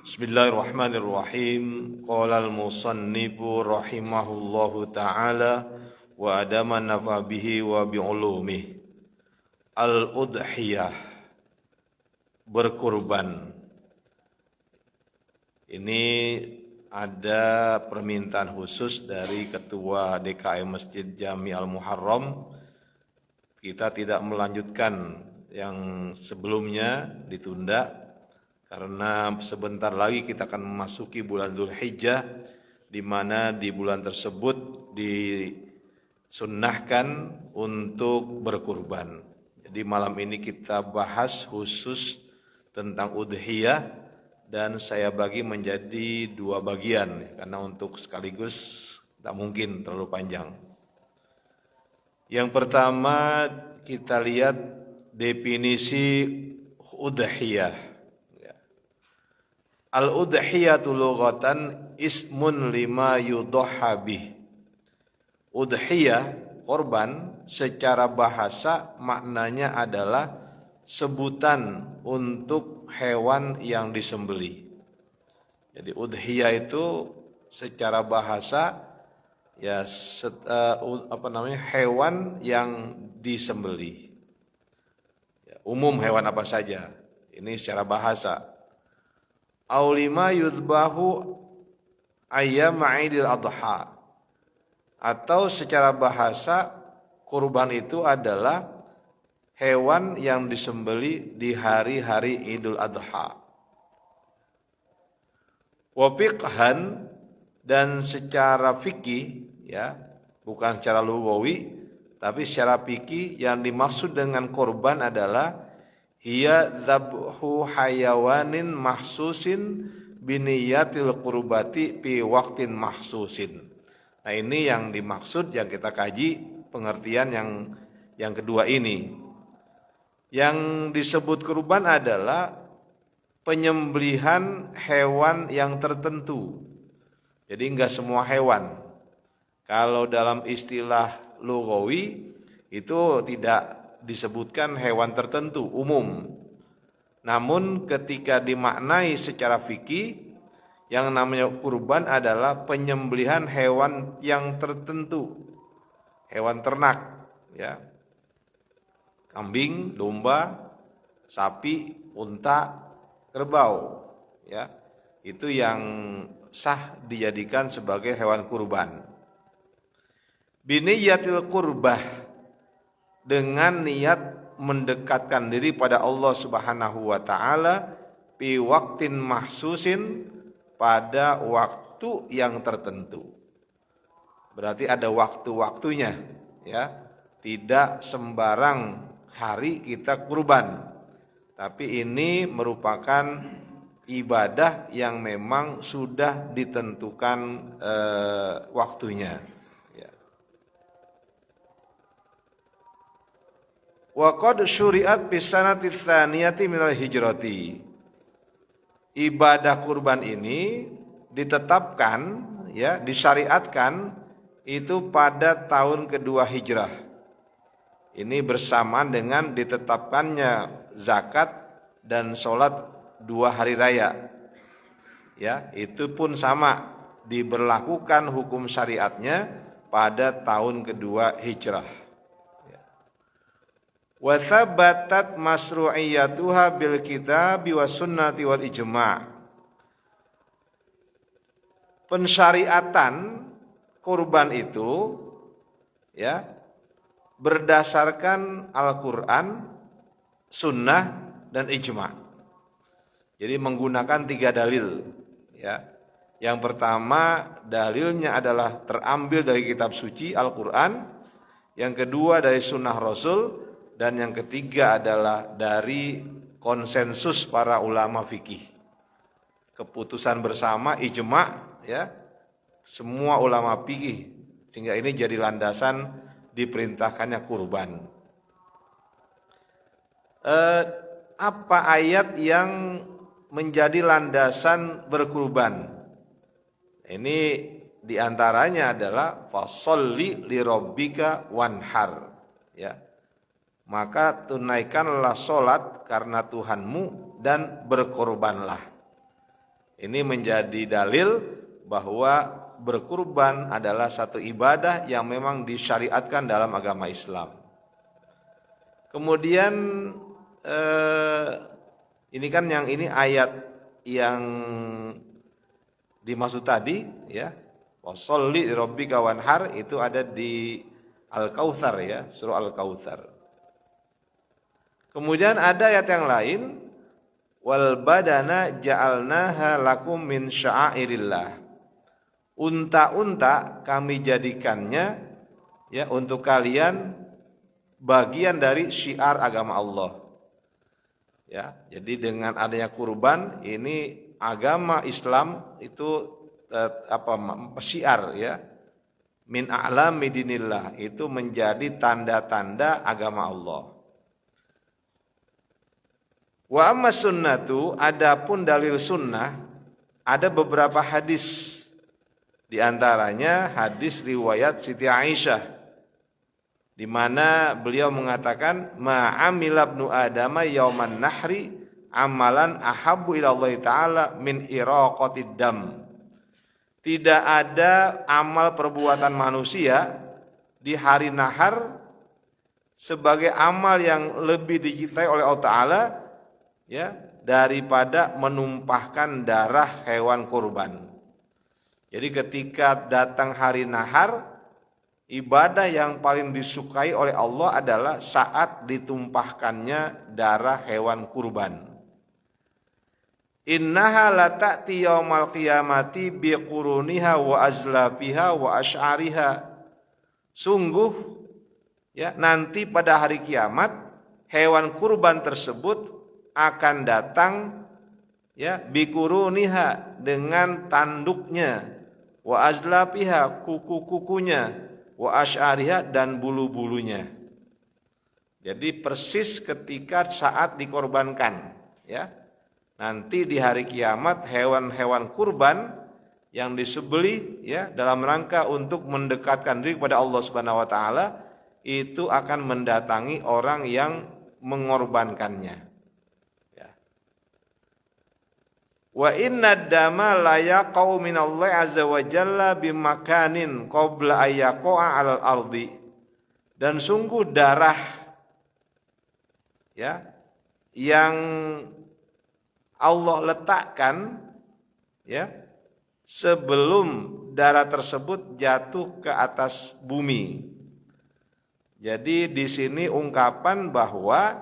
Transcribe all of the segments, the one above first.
Bismillahirrahmanirrahim. Qala al-musannifu rahimahullahu ta'ala wa adama nafa bihi wa bi'ulumih. Al-udhiyah, berkurban. Ini ada permintaan khusus dari Ketua DKM Masjid Jami Al-Muharram. Kita tidak melanjutkan yang sebelumnya, ditunda. Karena sebentar lagi kita akan memasuki bulan Dzulhijjah, di mana di bulan tersebut disunnahkan untuk berkurban. Jadi malam ini kita bahas khusus tentang udhiyah dan saya bagi menjadi dua bagian, karena untuk sekaligus tak mungkin terlalu panjang. Yang pertama kita lihat definisi udhiyah. Al-udhiyatu lughatan ismun lima yudhha bih. Udhiyah, korban, secara bahasa maknanya adalah sebutan untuk hewan yang disembelih. Jadi udhiyah itu secara bahasa ya hewan yang disembelih. Ya, umum hewan apa saja. Ini secara bahasa. Aulima yudbahu ayyam Idul Adha, atau secara bahasa kurban itu adalah hewan yang disembeli di hari-hari Idul Adha. Wa fiqhan, dan secara fikih, ya, bukan secara lughawi, tapi secara fikih yang dimaksud dengan kurban adalah hiya dzabhu hayawanin mahsusin biniyatil qurbati fi waqtin mahsusin. Nah, ini yang dimaksud, yang kita kaji pengertian yang kedua ini. Yang disebut kurban adalah penyembelihan hewan yang tertentu. Jadi enggak semua hewan. Kalau dalam istilah lughawi itu tidak disebutkan hewan tertentu, umum. Namun ketika dimaknai secara fikih, yang namanya kurban adalah penyembelihan hewan yang tertentu, hewan ternak, ya, kambing, domba, sapi, unta, kerbau, ya, itu yang sah dijadikan sebagai hewan kurban. Biniyatil qurbah, dengan niat mendekatkan diri pada Allah Subhanahu wa taala fi waqtin mahsusin, pada waktu yang tertentu. Berarti ada waktu-waktunya, ya. Tidak sembarang hari kita kurban. Tapi ini merupakan ibadah yang memang sudah ditentukan waktunya. Wa qad syuri'at bis sanati tsaniyati minal hijrati. Ibadah kurban ini ditetapkan, ya, disyariatkan itu pada tahun kedua hijrah. Ini bersamaan dengan ditetapkannya zakat dan sholat 2 hari raya. Ya, itu pun sama, diberlakukan hukum syariatnya pada tahun kedua hijrah. Wa thabatat masru'iyatuha bil kitabi was sunnati wal ijma'. Pensyariatan kurban itu, ya, berdasarkan Al-Qur'an, sunnah dan ijma'. Jadi menggunakan 3 dalil, ya. Yang pertama dalilnya adalah terambil dari kitab suci Al-Qur'an, yang kedua dari sunnah Rasul, dan yang ketiga adalah dari konsensus para ulama fikih. Keputusan bersama, ijma', ya, semua ulama fikih, sehingga ini jadi landasan diperintahkannya kurban. Apa ayat yang menjadi landasan berkurban? Ini diantaranya adalah fasholli lirabbika wanhar, ya. Maka tunaikanlah sholat karena Tuhanmu dan berkorbanlah. Ini menjadi dalil bahwa berkurban adalah satu ibadah yang memang disyariatkan dalam agama Islam. Kemudian ini kan yang ini ayat yang dimaksud tadi ya. Washolli rabbika wanhar itu ada di Al-Kautsar ya, surah Al-Kautsar. Kemudian ada ayat yang lain, wal badana ja'alnaha lakum min sya'airillah. Unta-unta kami jadikannya ya untuk kalian bagian dari syiar agama Allah. Ya, jadi dengan adanya kurban ini agama Islam itu syiar ya. Min a'lami dinillah itu menjadi tanda-tanda agama Allah. Wa amma sunnatu, adapun dalil sunnah ada beberapa hadis. Di antaranya hadis riwayat Siti Aisyah di mana beliau mengatakan ma'amila ibnu adama yauman nahri amalan ahabbu ila Allah taala min iraqatid dam. Tidak ada amal perbuatan manusia di hari nahar sebagai amal yang lebih dicintai oleh Allah taala ya daripada menumpahkan darah hewan kurban. Jadi ketika datang hari nahar, ibadah yang paling disukai oleh Allah adalah saat ditumpahkannya darah hewan kurban. Innaha la ta'ti yaumal qiyamati biquruniha wa azlafiha wa asy'ariha. Sungguh ya nanti pada hari kiamat hewan kurban tersebut akan datang ya biquruniha dengan tanduknya, wa azlafiha kuku-kukunya, wa asy'ariha dan bulu-bulunya. Jadi persis ketika saat dikorbankan ya. Nanti di hari kiamat hewan-hewan kurban yang disembelih ya dalam rangka untuk mendekatkan diri kepada Allah Subhanahu wa taala itu akan mendatangi orang yang mengorbankannya. Wa inna dama la yaqau minallahi azza wa jalla bimakanin qabla ayyaqa'a 'alal ardi. Dan sungguh darah ya yang Allah letakkan ya sebelum darah tersebut jatuh ke atas bumi. Jadi di sini ungkapan bahwa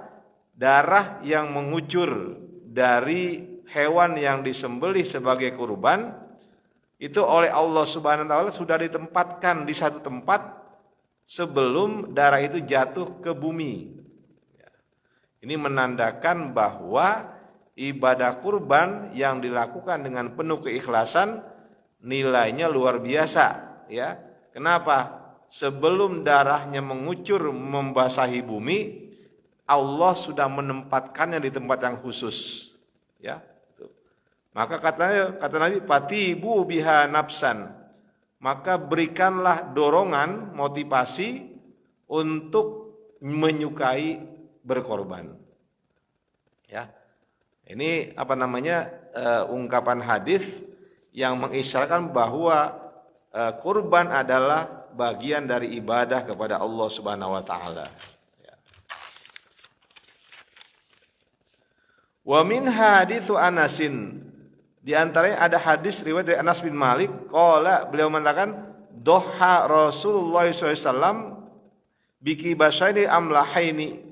darah yang mengucur dari hewan yang disembelih sebagai kurban itu oleh Allah Subhanahu wa taala sudah ditempatkan di satu tempat sebelum darah itu jatuh ke bumi. Ini menandakan bahwa ibadah kurban yang dilakukan dengan penuh keikhlasan nilainya luar biasa ya. Kenapa? Sebelum darahnya mengucur membasahi bumi, Allah sudah menempatkannya di tempat yang khusus ya. Maka kata Nabi patibu biha nafsan, maka berikanlah dorongan motivasi untuk menyukai berkorban ya. Ini ungkapan hadis yang mengisyaratkan bahwa kurban adalah bagian dari ibadah kepada Allah Subhanahu wa taala ya. Wa min haditsu Anasin, di antaranya ada hadis riwayat dari Anas bin Malik, qala beliau mengatakan doha Rasulullah SAW biki basaini amlahaini.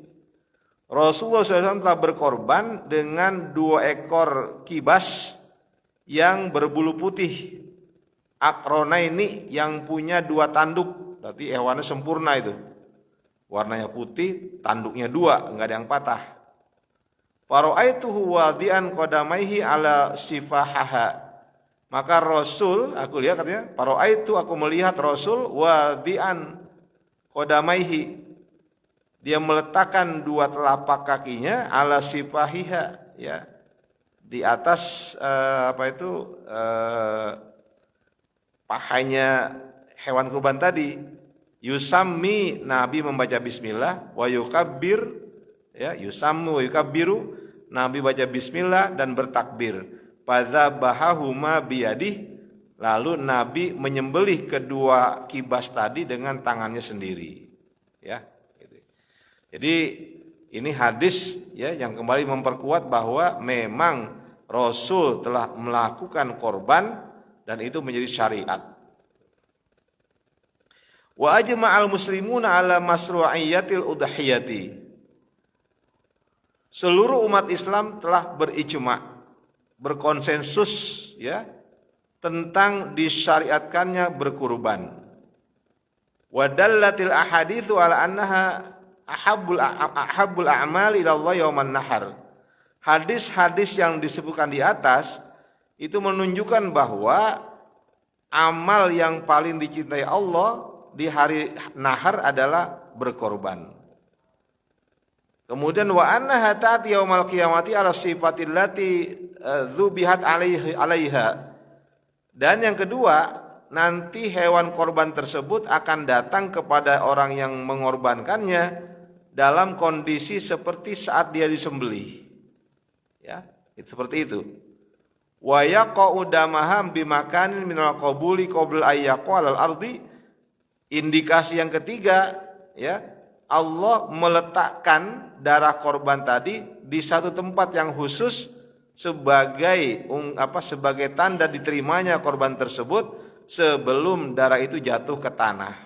Rasulullah SAW telah berkorban dengan 2 ekor kibas yang berbulu putih, akronaini yang punya 2 tanduk, berarti hewannya sempurna itu, warnanya putih, tanduknya 2, enggak ada yang patah. Fara'aituhu wadi'an qadamaihi ala sifahaha. Maka Rasul, aku lihat katanya, fara'aitu aku melihat Rasul wadi'an qadamaihi. Dia meletakkan 2 telapak kakinya ala sifahiha ya. Di atas pahanya hewan kurban tadi. Yusammi, Nabi membaca bismillah, wa yukabbir ya, yusammu wa yukabbiru, Nabi baca bismillah dan bertakbir. fadzabahahuma biyadih, lalu Nabi menyembelih kedua kibas tadi dengan tangannya sendiri. Ya, gitu. Jadi ini hadis ya yang kembali memperkuat bahwa memang Rasul telah melakukan korban dan itu menjadi syariat. Wa ajma'al muslimuna ala masru'iyatil udhiyati. Seluruh umat Islam telah berijma', berkonsensus ya tentang disyariatkannya berkurban. Wa dallatil ahaditsu ala annaha ahabbul a'mali ila Allah yauman nahar. Hadis-hadis yang disebutkan di atas itu menunjukkan bahwa amal yang paling dicintai Allah di hari nahar adalah berkorban. Kemudian wa annaha ta'ti yaumal qiyamati ala sifatil lati dzubihat alaiha. Dan yang kedua, nanti hewan korban tersebut akan datang kepada orang yang mengorbankannya dalam kondisi seperti saat dia disembelih. Ya, itu seperti itu. Wa yaqa'u damaham bimakanin minal qabuli qabla ayyaqal al-ardi. Indikasi yang ketiga, ya, Allah meletakkan darah korban tadi di satu tempat yang khusus sebagai sebagai tanda diterimanya korban tersebut sebelum darah itu jatuh ke tanah.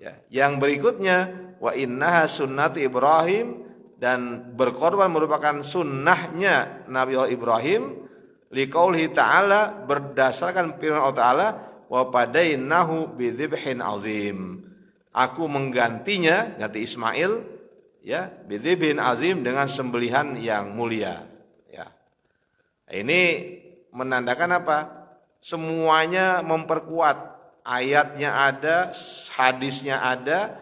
Ya, yang berikutnya wa innaha sunnati Ibrahim, dan berkorban merupakan sunnahnya Nabi Allah Ibrahim liqaulihi ta'ala, berdasarkan firman Allah Ta'ala wa padainahu bidzibhin azim. Aku menggantinya, ganti Ismail ya, bidzibhin azim, dengan sembelihan yang mulia. Ya. Ini menandakan apa? Semuanya memperkuat, ayatnya ada, hadisnya ada.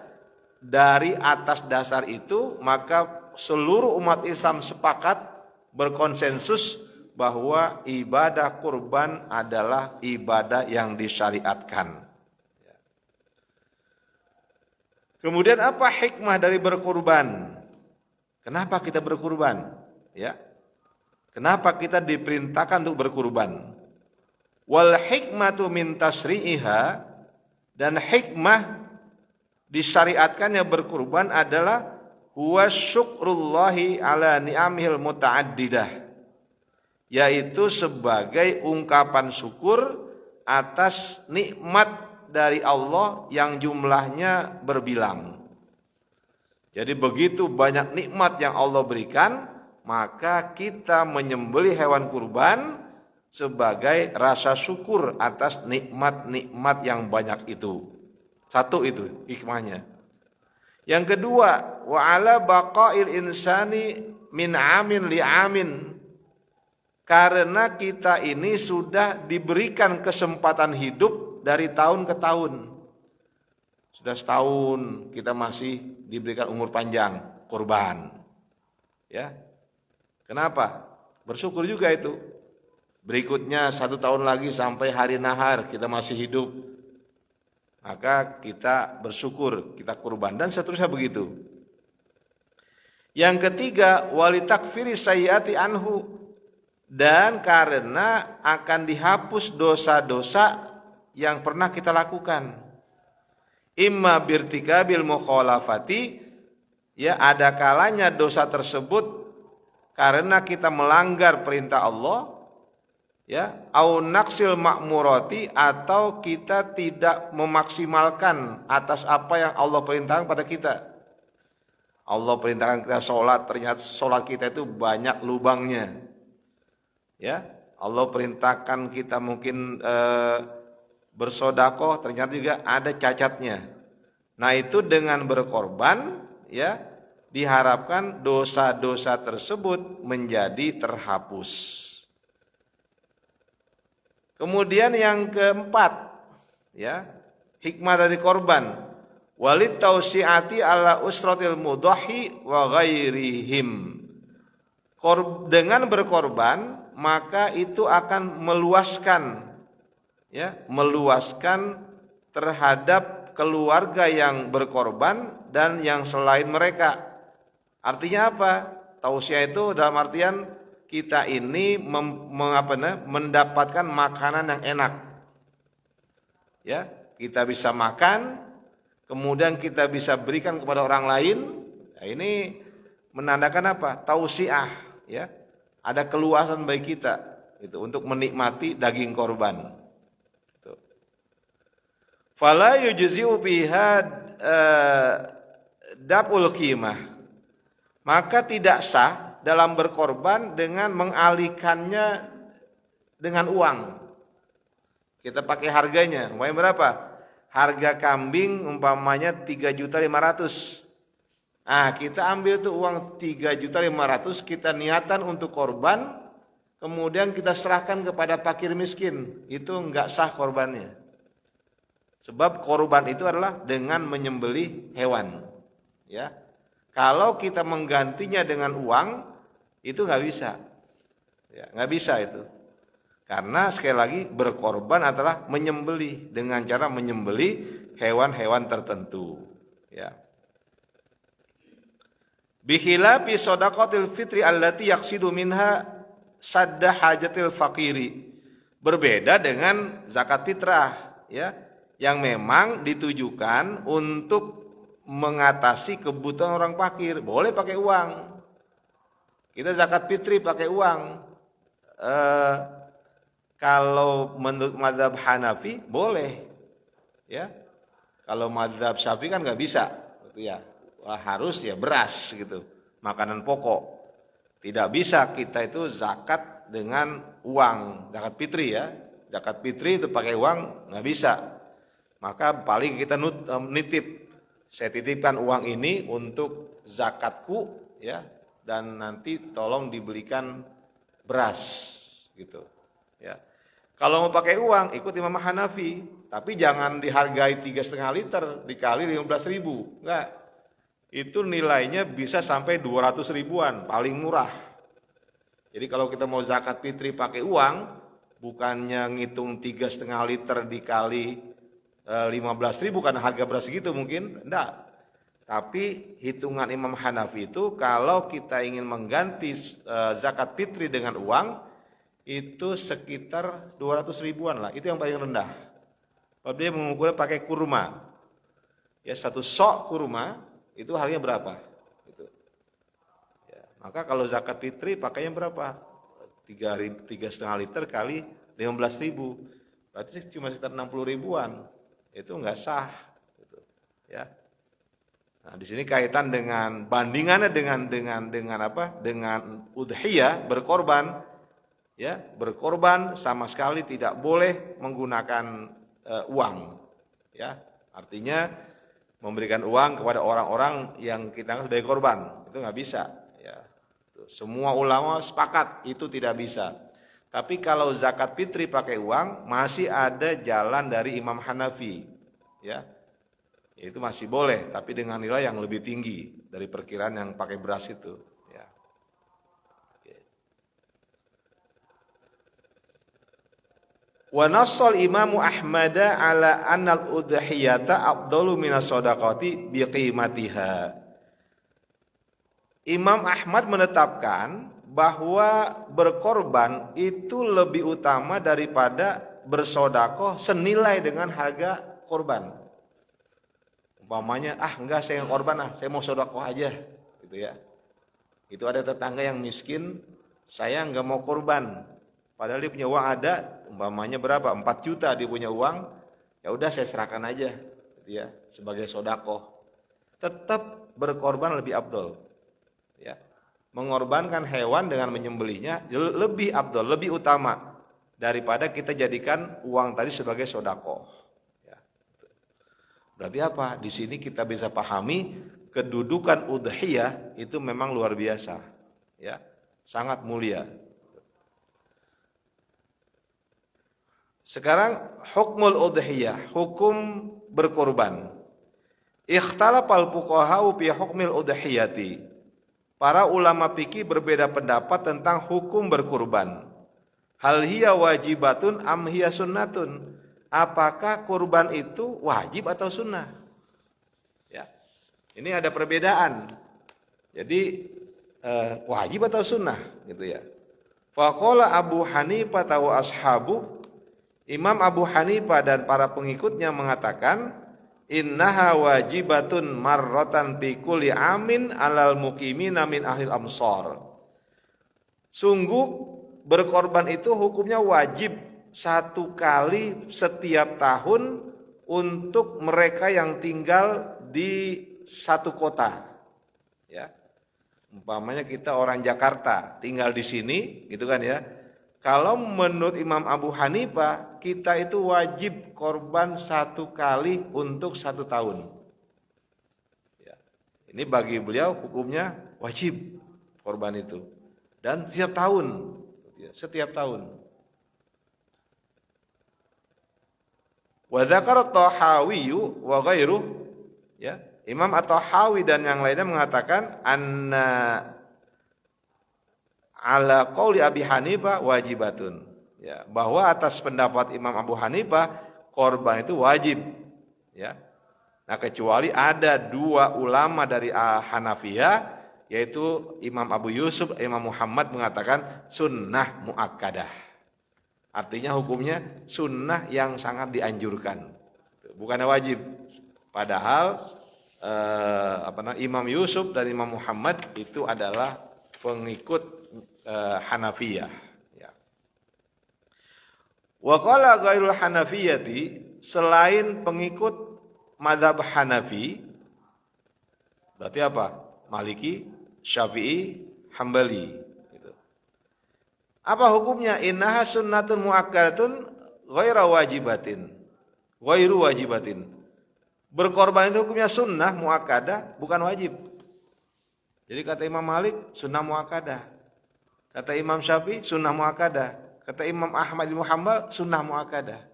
Dari atas dasar itu maka seluruh umat Islam sepakat berkonsensus bahwa ibadah kurban adalah ibadah yang disyariatkan. Kemudian apa hikmah dari berkurban? Kenapa kita berkurban? Ya. Kenapa kita diperintahkan untuk berkurban? Wal hikmatu min tasri'iha, dan hikmah disyariatkannya berkurban adalah huwa syukrullahi ala ni'amihil muta'addidah, yaitu sebagai ungkapan syukur atas nikmat dari Allah yang jumlahnya berbilang. Jadi begitu banyak nikmat yang Allah berikan, maka kita menyembelih hewan kurban sebagai rasa syukur atas nikmat-nikmat yang banyak itu. Satu itu hikmahnya. Yang kedua, wa ala baqail insani min amin li amin. Karena kita ini sudah diberikan kesempatan hidup dari tahun ke tahun. Sudah setahun kita masih diberikan umur panjang, kurban. Ya. Kenapa? Bersyukur juga itu. Berikutnya 1 tahun lagi sampai hari nahar kita masih hidup. Maka kita bersyukur, kita kurban, dan seterusnya begitu. Yang ketiga, walitakfiri sayyiati anhu, dan karena akan dihapus dosa-dosa yang pernah kita lakukan. Imma birtikabil mukhalafati, ya, ada kalanya dosa tersebut karena kita melanggar perintah Allah, ya, au naqsil ma'murati, atau kita tidak memaksimalkan atas apa yang Allah perintahkan pada kita. Allah perintahkan kita sholat, ternyata sholat kita itu banyak lubangnya. Ya, Allah perintahkan kita mungkin bersodakoh, ternyata juga ada cacatnya. Nah, itu dengan berkorban, ya, diharapkan dosa-dosa tersebut menjadi terhapus. Kemudian yang keempat, ya, hikmah dari korban, walid tausiati ala usratil mudhahi wa ghairihim. Dengan berkorban maka itu akan meluaskan, ya, meluaskan terhadap keluarga yang berkorban dan yang selain mereka. Artinya apa? Tausiah itu dalam artian kita ini mendapatkan makanan yang enak. Ya, kita bisa makan, kemudian kita bisa berikan kepada orang lain. Nah, ini menandakan apa? Tausiah, ya. Ada keluasan bagi kita itu untuk menikmati daging korban. Fala yujzi'u biha daf'ul qimah. Maka tidak sah dalam berkorban dengan mengalihkannya dengan uang. Kita pakai harganya, umpamanya berapa? Harga kambing umpamanya 3.500.000. Nah, kita ambil tuh uang 3.500.000, kita niatan untuk korban, kemudian kita serahkan kepada fakir miskin. Itu enggak sah korbannya. Sebab korban itu adalah dengan menyembelih hewan. Ya. Kalau kita menggantinya dengan uang, itu enggak bisa. Ya, enggak bisa itu. Karena sekali lagi berkorban adalah menyembelih dengan cara menyembelih hewan-hewan tertentu. Ya. Bikhilafi shadaqatil fitri allati yaqsidu minha sadda hajatil faqiri. Berbeda dengan zakat fitrah, ya, yang memang ditujukan untuk mengatasi kebutuhan orang fakir. Boleh pakai uang. Kita zakat fitri pakai uang. Kalau menurut mazhab Hanafi boleh, ya. Kalau mazhab Syafi'i kan nggak bisa, gitu ya. Harus ya beras gitu, makanan pokok. Tidak bisa kita itu zakat dengan uang, zakat fitri ya. Zakat fitri itu pakai uang nggak bisa. Maka paling kita nitip, saya titipkan uang ini untuk zakatku ya, dan nanti tolong dibelikan beras gitu ya. Kalau mau pakai uang ikut Imam Hanafi, tapi jangan dihargai 3,5 liter dikali 15.000, enggak. Itu nilainya bisa sampai 200 ribuan, paling murah. Jadi kalau kita mau zakat fitri pakai uang, bukannya ngitung 3,5 liter dikali 15.000 karena harga beras segitu mungkin, enggak. Tapi hitungan Imam Hanafi itu kalau kita ingin mengganti zakat fitri dengan uang, itu sekitar 200 ribuan lah, itu yang paling rendah. Kalau dia mengukurnya pakai kurma, ya satu sok kurma, itu harganya berapa? Gitu. Ya, maka kalau zakat fitri pakainya berapa? 3,5 liter kali 15.000, berarti cuma sekitar 60 ribuan. Itu enggak sah. Gitu. Ya. Nah, di sini kaitan dengan bandingannya dengan apa? Dengan udhiyah, berkorban. Ya, berkorban sama sekali tidak boleh menggunakan uang. Ya, artinya memberikan uang kepada orang-orang yang kita anggap sebagai korban, itu nggak bisa. Ya. Semua ulama sepakat itu tidak bisa. Tapi kalau zakat fitri pakai uang, masih ada jalan dari Imam Hanafi, ya, itu masih boleh, tapi dengan nilai yang lebih tinggi dari perkiraan yang pakai beras itu. Ya. Wa nassal Imamu Ahmad ala annal udhiyata afdalu minas shadaqati biqimatiha. Imam Ahmad menetapkan bahwa berkorban itu lebih utama daripada bersodakoh senilai dengan harga korban. Umpamanya, enggak saya korban saya mau sodakoh aja, gitu ya. Itu ada tetangga yang miskin, saya enggak mau korban. Padahal dia punya uang ada, umpamanya berapa? 4 juta dia punya uang, ya udah saya serahkan aja, gitu ya, sebagai sodakoh. Tetap berkorban lebih afdol, ya. Mengorbankan hewan dengan menyembelihnya lebih afdol, lebih utama daripada kita jadikan uang tadi sebagai sodakoh. Ya. Berarti apa? Di sini kita bisa pahami kedudukan udhiyah itu memang luar biasa, ya, sangat mulia. Sekarang hukmul udhiyah, hukum berkorban. Ikhtalafal fuqaha'u fi hukmil udhiyati. Para ulama fikih berbeda pendapat tentang hukum berkorban. Hal hiya wajibatun am hiya sunnatun? Apakah kurban itu wajib atau sunnah? Ya. Ini ada perbedaan. Jadi wajib atau sunnah gitu ya. Faqala Abu Hanifah wa ashabu, Imam Abu Hanifah dan para pengikutnya mengatakan, innaha wajibatun marratan fi kulli amin alal muqimina min ahlil amsar. Sungguh berkorban itu hukumnya wajib satu kali setiap tahun untuk mereka yang tinggal di satu kota. Ya. Umpamanya kita orang Jakarta tinggal di sini, gitu kan ya. Kalau menurut Imam Abu Hanifah, kita itu wajib korban satu kali untuk 1 tahun. Ya. Ini bagi beliau hukumnya wajib korban itu. Dan setiap tahun. Setiap tahun. Wa dzakara Tahawi wa ghairuh, ya. Imam At-Tahawi dan yang lainnya mengatakan anna ala qauli Abi Hanifah wajibatun, ya, bahwa atas pendapat Imam Abu Hanifah korban itu wajib, ya. Nah, kecuali ada 2 ulama dari Hanafiyah, yaitu Imam Abu Yusuf, Imam Muhammad mengatakan sunnah muakkadah. Artinya hukumnya sunnah yang sangat dianjurkan, bukannya wajib. Padahal Imam Yusuf dan Imam Muhammad itu adalah pengikut Hanafiyah. Ya. Wa qala ghairul Hanafiyati, selain pengikut mazhab Hanafi, berarti apa? Maliki, Syafi'i, Hambali. Gitu. Apa hukumnya? Innaha sunnatun muakkadatun ghairu wajibatin. Berkorban itu hukumnya sunnah muakkadah, bukan wajib. Jadi kata Imam Malik, sunnah muakkadah. Kata Imam Syafi'i, sunnah muakkadah. Kata Imam Ahmad bin Hanbal, sunnah muakkadah.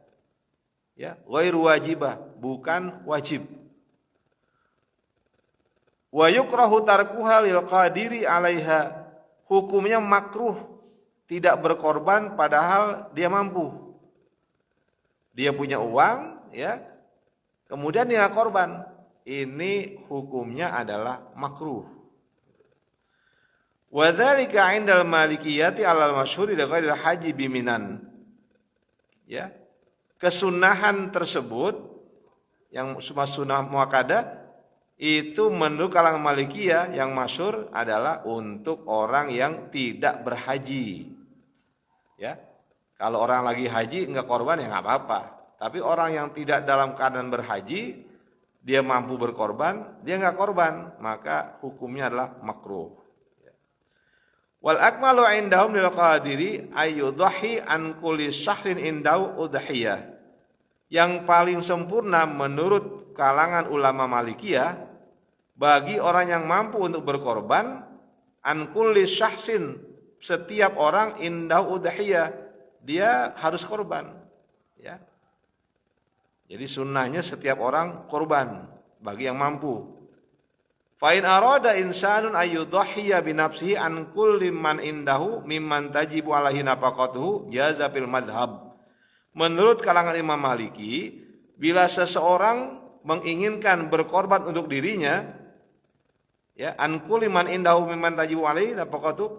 Ya, ghairu wajibah, bukan wajib. Wa yukrahu tarkuha lil qadiri 'alaiha. Hukumnya makruh tidak berkorban padahal dia mampu. Dia punya uang, ya. Kemudian dia korban. Ini hukumnya adalah makruh. Wa dzalika 'indal malikiyati 'alal masyhuri li ghairil haji biminan. Ya. Kesunahan tersebut yang sunnah muakkadah itu menurut kalangan Malikiyah yang masyhur adalah untuk orang yang tidak berhaji. Ya. Kalau orang lagi haji enggak korban ya enggak apa-apa. Tapi orang yang tidak dalam keadaan berhaji, dia mampu berkorban, dia enggak korban, maka hukumnya adalah makruh. Wal akmalu indahum lil qadiri ayyudhi an kulli syahrin indahu udhiyah. Yang paling sempurna menurut kalangan ulama Malikiyah, bagi orang yang mampu untuk berkorban, an kulli syahsin, setiap orang indahu udhiyah, dia harus korban, ya. Jadi sunnahnya setiap orang korban bagi yang mampu. Fa in arada insanun ayyudhiya bi nafsihi an kulli man indahu mimman tajibu alaihi nafaqatuhu jaza fil madhhab. Menurut kalangan Imam Maliki, bila seseorang menginginkan berkorban untuk dirinya, ya, an kulli man indahu mimman tajibu alaihi nafaqatuhu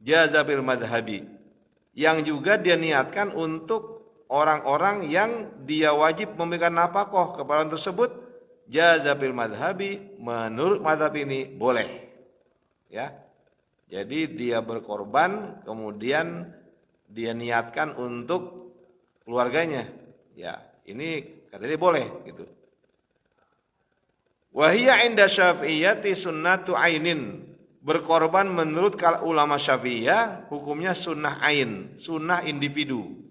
jaza fil madhhabi. Yang juga dia niatkan untuk orang-orang yang dia wajib memberikan nafkah kepada orang tersebut, jaza bil madhabi, menurut madhab ini boleh, ya. Jadi dia berkorban kemudian dia niatkan untuk keluarganya, ya, ini kata dia boleh gitu. Wa hiya 'inda Syafi'iyyati sunnatu ainin. Berkorban menurut ulama Syafi'iyah hukumnya sunnah ain, sunnah individu.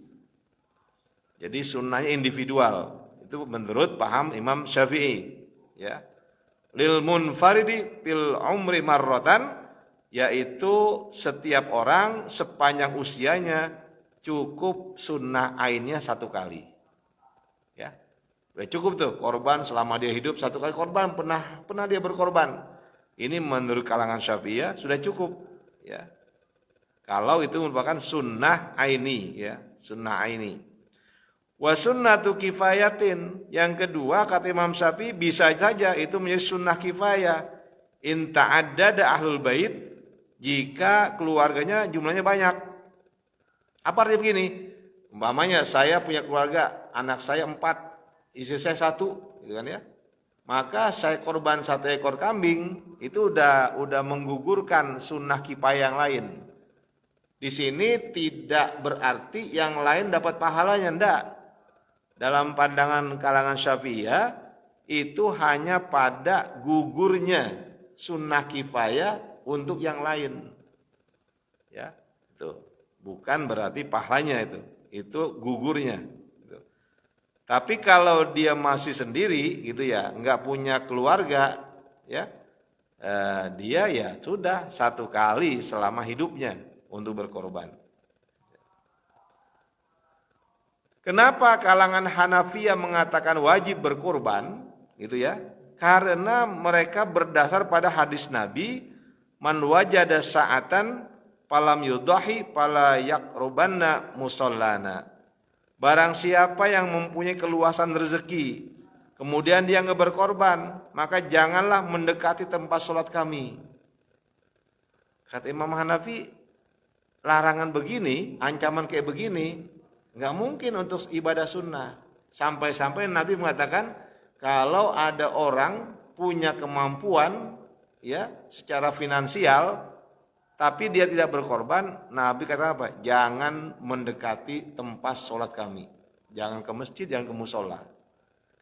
Jadi sunnahnya individual. Itu menurut paham Imam Syafi'i, ya. Lil munfaridi fil umri marratan, yaitu setiap orang sepanjang usianya cukup sunnah ainnya 1 kali. Ya. Udah cukup tuh korban selama dia hidup 1 kali korban, pernah dia berkorban. Ini menurut kalangan Syafi'iyah sudah cukup, ya. Kalau itu merupakan sunnah aini, ya, sunnah aini. Wa sunnatu kifayatin, yang kedua kata Imam Syafi'i bisa saja itu menjadi sunnah kifayah in ta'addada ahlul bait, jika keluarganya jumlahnya banyak. Apa artinya begini? Umpamanya saya punya keluarga, anak saya 4, istri saya 1, gitu kan ya. Maka saya korban 1 ekor kambing, itu udah menggugurkan sunnah kifayah yang lain. Di sini tidak berarti yang lain dapat pahalanya, enggak. Dalam pandangan kalangan Syafi'iyah itu hanya pada gugurnya sunnah kifayah untuk yang lain. Ya, itu bukan berarti pahalanya itu gugurnya. Gitu. Tapi kalau dia masih sendiri, gitu ya, nggak punya keluarga, ya, dia ya sudah 1 kali selama hidupnya untuk berkorban. Kenapa kalangan Hanafiyah mengatakan wajib berkorban, gitu ya? Karena mereka berdasar pada hadis Nabi, man wajada sa'atan falam yudahi fala yaqrubanna musallana. Barang siapa yang mempunyai keluasan rezeki, kemudian dia nggak berkorban, maka janganlah mendekati tempat sholat kami. Kata Imam Hanafi, larangan begini, ancaman kayak begini, nggak mungkin untuk ibadah sunnah. Sampai-sampai Nabi mengatakan, kalau ada orang punya kemampuan, ya, secara finansial, tapi dia tidak berkorban, Nabi kata apa? Jangan mendekati tempat sholat kami. Jangan ke masjid, jangan ke musola.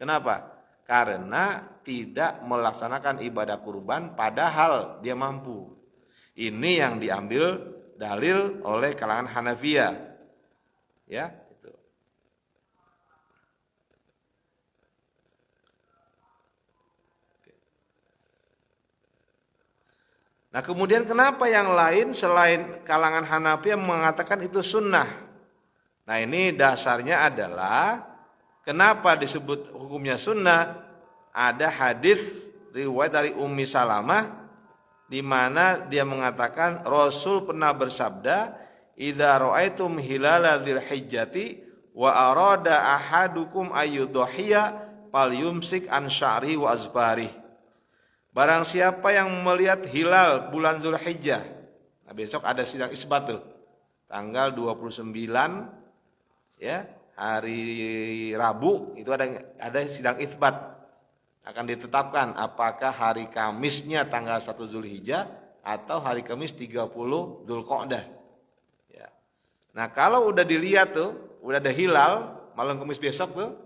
Kenapa? Karena tidak melaksanakan ibadah kurban padahal dia mampu. Ini yang diambil dalil oleh kalangan Hanafiyah. Ya, itu. Nah, kemudian kenapa yang lain selain kalangan Hanafi yang mengatakan itu sunnah? Nah, ini dasarnya adalah kenapa disebut hukumnya sunnah? Ada hadis riwayat dari Ummi Salamah di mana dia mengatakan Rasul pernah bersabda, "Idza ra'aitum hilala dzilhijjati wa arada ahadukum ayyudhiya falyumsik an sya'ri wa azbari." Barang siapa yang melihat hilal bulan Zulhijjah, nah besok ada sidang isbat tuh, tanggal 29, ya, hari Rabu itu ada sidang isbat, akan ditetapkan apakah hari Kamisnya tanggal 1 Zulhijjah atau hari Kamis 30 Dzulqa'dah. Ya. Nah kalau udah dilihat tuh, udah ada hilal malam Kamis besok tuh,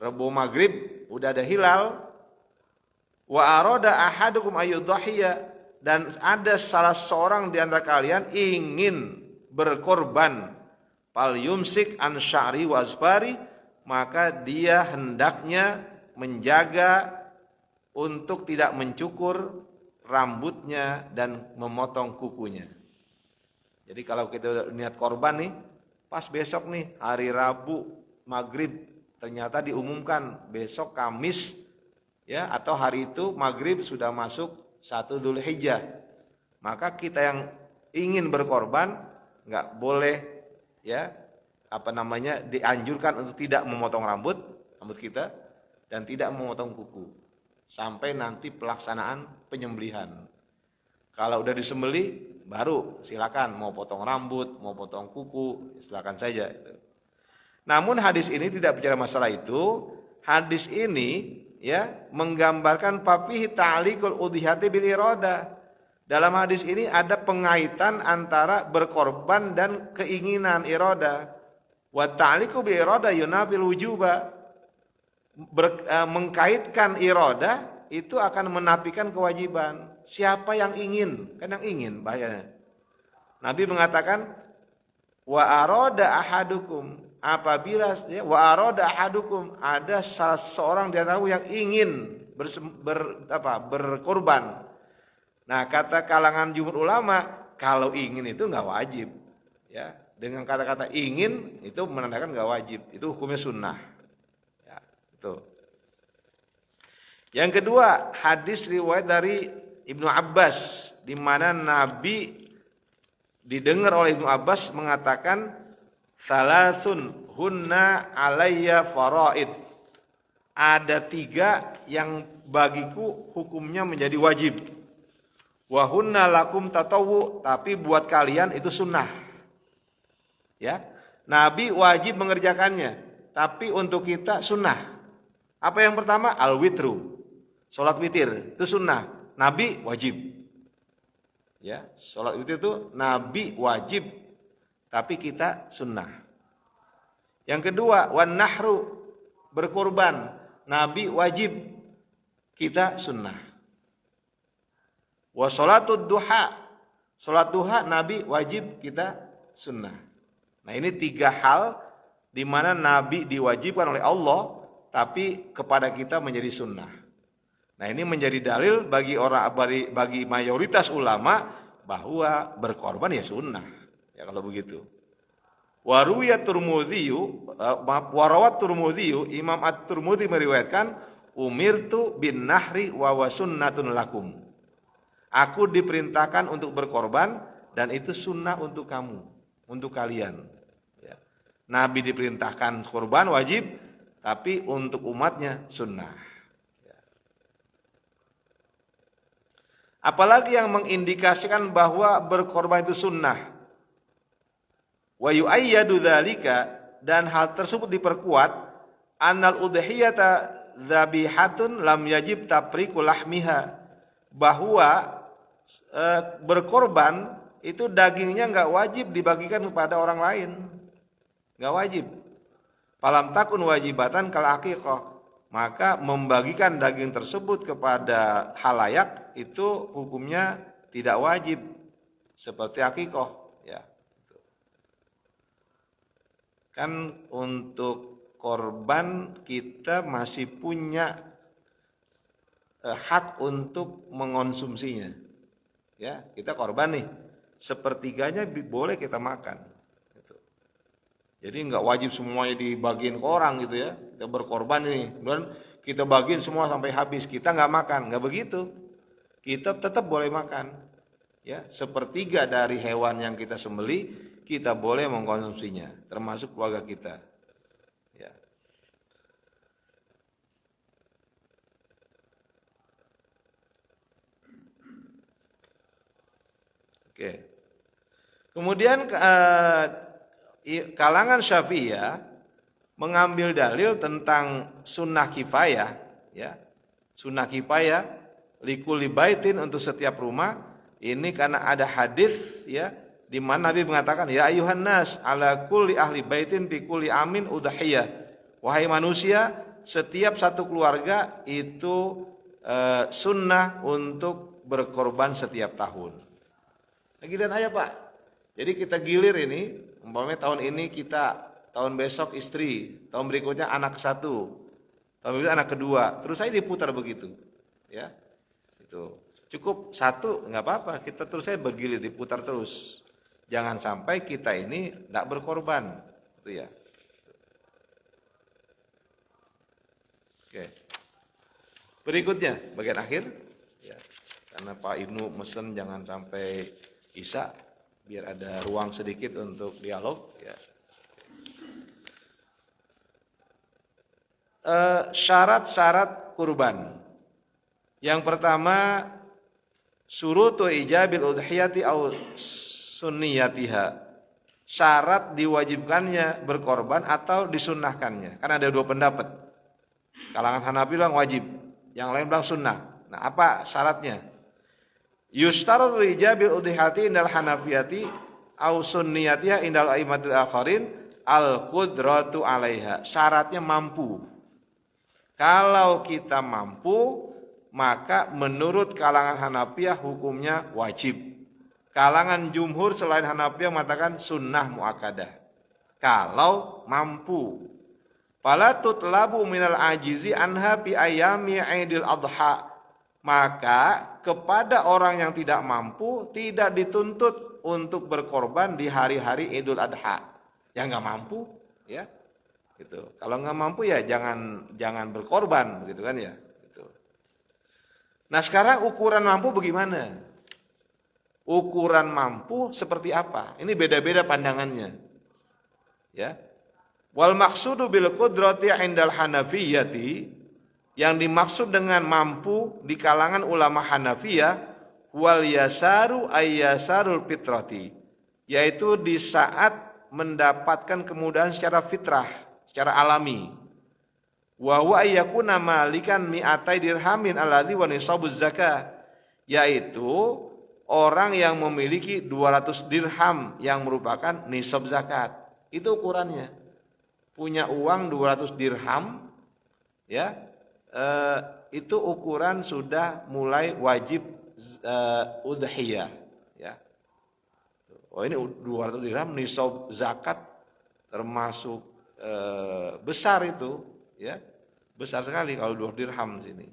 Rabu maghrib udah ada hilal. Wa arada ahadukum ayyudhiya, dan ada salah seorang di antara kalian ingin berkorban, fal yumsik an sya'ri wa azbari, maka dia hendaknya menjaga untuk tidak mencukur rambutnya dan memotong kukunya. Jadi kalau kita niat korban nih, pas besok nih hari Rabu maghrib, ternyata diumumkan besok Kamis, ya, atau hari itu maghrib sudah masuk 1 Dzulhijjah, maka kita yang ingin berkorban nggak boleh, ya, dianjurkan untuk tidak memotong rambut kita dan tidak memotong kuku sampai nanti pelaksanaan penyembelihan. Kalau udah disembelih baru silakan mau potong rambut, mau potong kuku, silakan saja. Namun hadis ini tidak bicara masalah itu. Hadis ini, ya, menggambarkan fafihi ta'liqul udhiyati bil irada. Dalam hadis ini ada pengaitan antara berkorban dan keinginan irada. Wa ta'liqu bil irada yunafil wujuba. Mengkaitkan irada itu akan menafikan kewajiban. Siapa yang ingin? Kan yang ingin bahayanya. Nabi mengatakan wa arada ahadukum, apabila, ya, wa arada ahadukum, ada salah seorang di antara yang ingin berkorban. Nah, kata kalangan jumhur ulama, kalau ingin itu nggak wajib, ya. Dengan kata-kata ingin itu menandakan nggak wajib, itu hukumnya sunnah. Ya, itu. Yang kedua, hadis riwayat dari Ibnu Abbas, di mana Nabi didengar oleh Ibnu Abbas mengatakan, salasun hunna alayya faraid. Ada 3 yang bagiku hukumnya menjadi wajib. Wa hunna lakum tatawwu, tapi buat kalian itu sunnah. Ya, Nabi wajib mengerjakannya, tapi untuk kita sunnah. Apa yang pertama? Al-witru, sholat witir itu sunnah. Nabi wajib. Ya, sholat witir itu Nabi wajib, tapi kita sunnah. Yang kedua, wan nahru, berkorban. Nabi wajib, kita sunnah. Wa sholatud duha, sholat duha Nabi wajib, kita sunnah. Nah, ini 3 hal di mana Nabi diwajibkan oleh Allah, tapi kepada kita menjadi sunnah. Nah, ini menjadi dalil bagi bagi mayoritas ulama bahwa berkorban ya sunnah. Ya kalau begitu. Warawat Turmudzi, Imam At-Turmudzi meriwayatkan, umirtu bin nahri wa sunnatun lakum. Aku diperintahkan untuk berkorban dan itu sunnah untuk kamu, untuk kalian. Ya. Nabi diperintahkan korban wajib, tapi untuk umatnya sunnah. Ya. Apalagi yang mengindikasikan bahwa berkorban itu sunnah. Wa yu'ayyadu dzalika, dan hal tersebut diperkuat, annal udhiyata dzabihatun lam yajib tafriqu lahmiha, bahwa berkorban itu dagingnya enggak wajib dibagikan kepada orang lain. Enggak wajib. Falam takun wajibatan kal aqiqah, maka membagikan daging tersebut kepada halayak itu hukumnya tidak wajib seperti aqiqah, ya. Kan untuk korban kita masih punya hak untuk mengonsumsinya. Ya, kita korban nih, sepertiganya boleh kita makan. Gitu. Jadi nggak wajib semuanya dibagiin ke orang gitu ya. Kita berkorban nih, dan kita bagiin semua sampai habis. Kita nggak makan, nggak begitu. Kita tetap boleh makan. Ya, sepertiga dari hewan yang kita sembelih kita boleh mengkonsumsinya, termasuk keluarga kita. Ya. Oke. Kemudian kalangan Syafi'iyah mengambil dalil tentang sunnah kifayah, ya. Sunnah kifayah likulli baitin, untuk setiap rumah. Ini karena ada hadis, ya, di mana Nabi mengatakan, ya ayuhan nas ala kulli ahli baitin bi kulli amin udhiyah. Wahai manusia, setiap satu keluarga itu sunnah untuk berkorban setiap tahun. Lagi dan ayah Pak. Jadi kita gilir ini, umpamanya tahun ini kita, tahun besok istri, tahun berikutnya anak satu, tahun berikutnya anak kedua, terus saya diputar begitu, ya. Itu cukup satu nggak apa-apa, kita terus saya bergilir diputar terus. Jangan sampai kita ini tidak berkorban, itu ya. Oke. Berikutnya bagian akhir, ya. Karena Pak Ibnu mesen jangan sampai Isya, biar ada ruang sedikit untuk dialog. Ya. Syarat-syarat kurban. Yang pertama, syurutu ijabil udhiyati au sunniyatiha, syarat diwajibkannya berkorban atau disunnahkannya. Karena ada 2 pendapat. Kalangan Hanafi bilang wajib, yang lain bilang sunnah. Nah, apa syaratnya? Yustaratu ijabil udhiyati indal hanafiyati au sunniyatiha indal aimatul akharin al-qudratu alaiha. Syaratnya mampu. Kalau kita mampu, maka menurut kalangan Hanafiyah hukumnya wajib. Kalangan jumhur selain Hanafiyah mengatakan sunnah muakkadah. Kalau mampu. Fala tutlabu minal ajizi anha bi ayami Idul Adha. Maka kepada orang yang tidak mampu tidak dituntut untuk berkorban di hari-hari Idul Adha. Yang nggak mampu, ya, gitu. Kalau nggak mampu ya jangan berkorban, begitu kan ya. Gitu. Nah sekarang ukuran mampu bagaimana? Ukuran mampu seperti apa? Ini beda-beda pandangannya, ya. Wal maksudu bil qudrati indal hanafiyati, yang dimaksud dengan mampu di kalangan ulama Hanafiyah, wal yasaru ayyasarul fitrati, yaitu di saat mendapatkan kemudahan secara fitrah, secara alami. Wa huwa ayyakuna malikan mi'atai dirhamin alladzi wa nisabuz zakah, yaitu orang yang memiliki 200 dirham yang merupakan nisab zakat. Itu ukurannya. Punya uang 200 dirham, ya, itu ukuran sudah mulai wajib udhiyah, ya. Oh, ini 200 dirham nisab zakat, termasuk besar itu, ya. Besar sekali kalau 2 dirham di sini.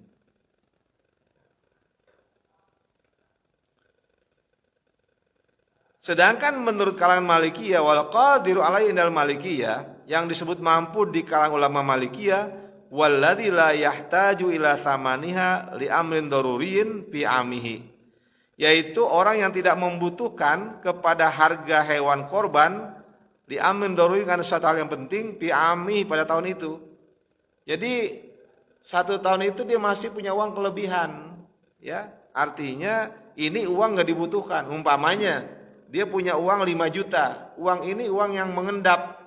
Sedangkan menurut kalangan Malikiyah, wal qadiru alaihi indal Malikiyah, yang disebut mampu di kalangan ulama Malikiyah, walladzi la yahtaju ila thamaniha li amrin daruriyin fi amihi, yaitu orang yang tidak membutuhkan kepada harga hewan korban li amrin daruri, karena suatu hal yang penting, fi amihi, pada tahun itu. Jadi 1 tahun itu dia masih punya uang kelebihan, ya. Artinya ini uang nggak dibutuhkan. Umpamanya dia punya uang 5 juta, uang ini uang yang mengendap,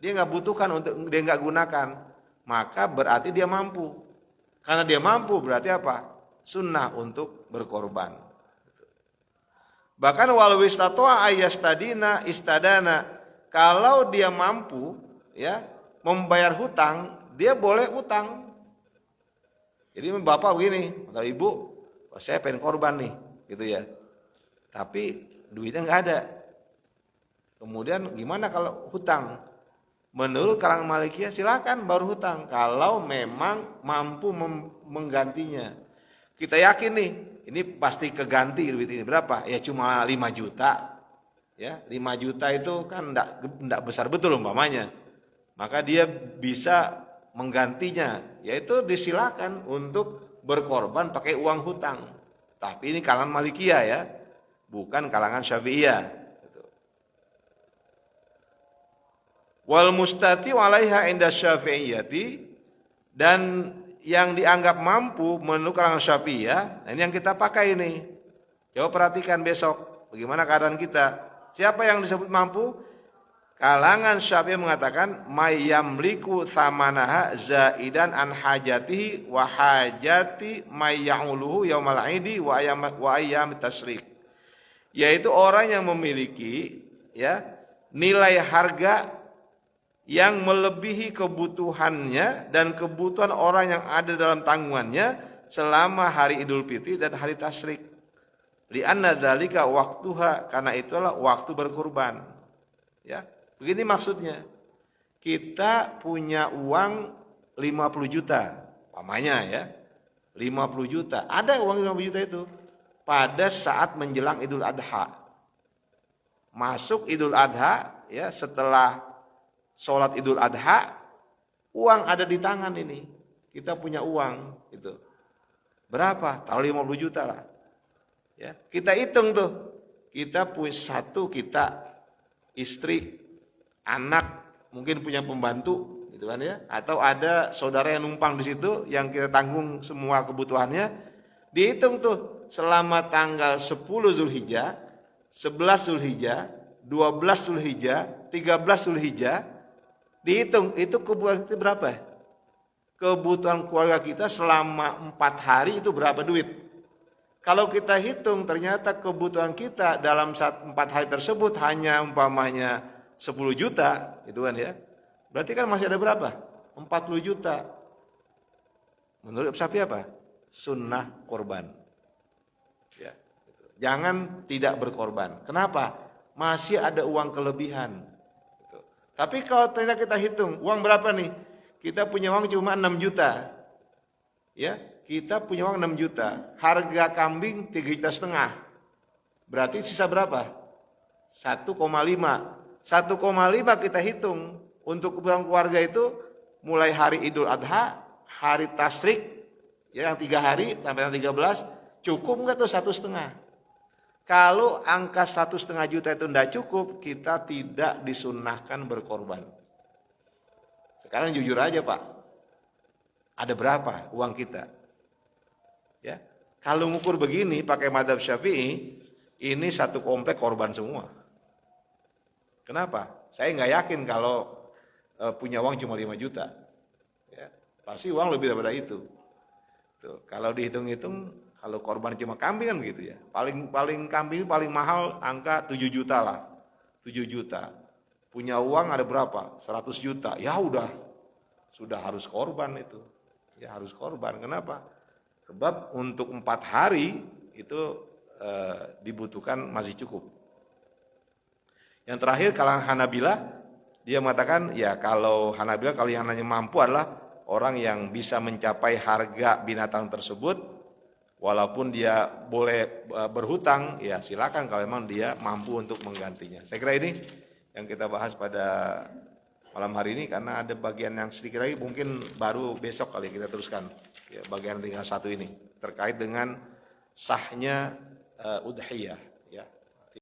dia nggak butuhkan, untuk dia nggak gunakan, maka berarti dia mampu. Karena dia mampu berarti apa? Sunnah untuk berkorban. Bahkan walau istata'a ayastadina istadana, kalau dia mampu, ya, membayar hutang, dia boleh utang. Jadi bapak begini atau ibu, oh, saya pengen korban nih, gitu ya. Tapi duitnya nggak ada. Kemudian gimana kalau hutang? Menurut kalangan Malikiyah silakan baru hutang kalau memang mampu menggantinya. Kita yakin nih, ini pasti keganti duit ini. Berapa? Ya cuma 5 juta. Ya, 5 juta itu kan enggak besar betul umpamanya. Maka dia bisa menggantinya, yaitu disilakan untuk berkorban pakai uang hutang. Tapi ini kalangan Malikiyah, ya, bukan kalangan Syafi'iyah. Wal mustati alaiha inda Syafi'iyati, dan yang dianggap mampu menurut kalangan Syafi'iyah, nah ini yang kita pakai ini. Coba perhatikan besok bagaimana keadaan kita. Siapa yang disebut mampu? Kalangan Syafi'iyah mengatakan mayyamliku thamanaha zaidan an hajatihi wa hajati mayya'uluhu yaumal aidi wa ayyam tasyrik, yaitu orang yang memiliki, ya, nilai harga yang melebihi kebutuhannya dan kebutuhan orang yang ada dalam tanggungannya selama hari Idul Fitri dan hari tasyrik. Li'anna dzalika waqtuha, karena itulah waktu berkurban. Ya. Begini maksudnya, kita punya uang 50 juta, pamannya, ya, 50 juta, ada uang 50 juta itu pada saat menjelang Idul Adha. Masuk Idul Adha, ya, setelah sholat Idul Adha, uang ada di tangan ini, kita punya uang itu. Berapa? Taruh 50 juta lah. Ya, kita hitung tuh, kita punya satu, kita istri, anak, mungkin punya pembantu, gitu kan, ya, atau ada saudara yang numpang di situ yang kita tanggung semua kebutuhannya. Dihitung tuh selama tanggal 10 Zulhijjah, 11 Zulhijjah, 12 Zulhijjah, 13 Zulhijjah, dihitung itu kebutuhan kita berapa? Kebutuhan keluarga kita selama 4 hari itu berapa duit? Kalau kita hitung ternyata kebutuhan kita dalam 4 hari tersebut hanya umpamanya 10 juta, gitu kan, ya. Berarti kan masih ada berapa? 40 juta. Menurut Syafi'i apa? Sunnah korban. Ya. Jangan tidak berkorban. Kenapa? Masih ada uang kelebihan. Gitu. Tapi kalau ternyata kita hitung, uang berapa nih? Kita punya uang cuma 6 juta. Ya, kita punya uang 6 juta. Harga kambing 3,5 juta. Berarti sisa berapa? 1,5. 1,5 kita hitung untuk kebutuhan keluarga itu mulai hari Idul Adha, hari tasyrik, ya, yang 3 hari sampai tanggal 13, cukup nggak tuh 1,5? Kalau angka 1,5 juta itu tidak cukup, kita tidak disunnahkan berkorban. Sekarang jujur aja Pak, ada berapa uang kita? Ya, kalau ngukur begini pakai madzhab Syafi'i, ini satu komplek korban semua. Kenapa? Saya nggak yakin kalau punya uang cuma 5 juta. Ya, pasti uang lebih daripada itu. Tuh, kalau dihitung-hitung, kalau korban cuma kambing kan begitu ya. Paling kambing paling mahal angka 7 juta lah. 7 juta. Punya uang ada berapa? 100 juta. Ya sudah harus korban itu. Ya harus korban. Kenapa? Sebab untuk 4 hari itu dibutuhkan masih cukup. Yang terakhir kalangan Hanabilah, dia mengatakan ya kalau Hanabilah kalau yang hanya mampu adalah orang yang bisa mencapai harga binatang tersebut, walaupun dia boleh berhutang, ya silakan kalau memang dia mampu untuk menggantinya. Saya kira ini yang kita bahas pada malam hari ini, karena ada bagian yang sedikit lagi mungkin baru besok kali kita teruskan. Ya, bagian tinggal satu ini terkait dengan sahnya udhiyah.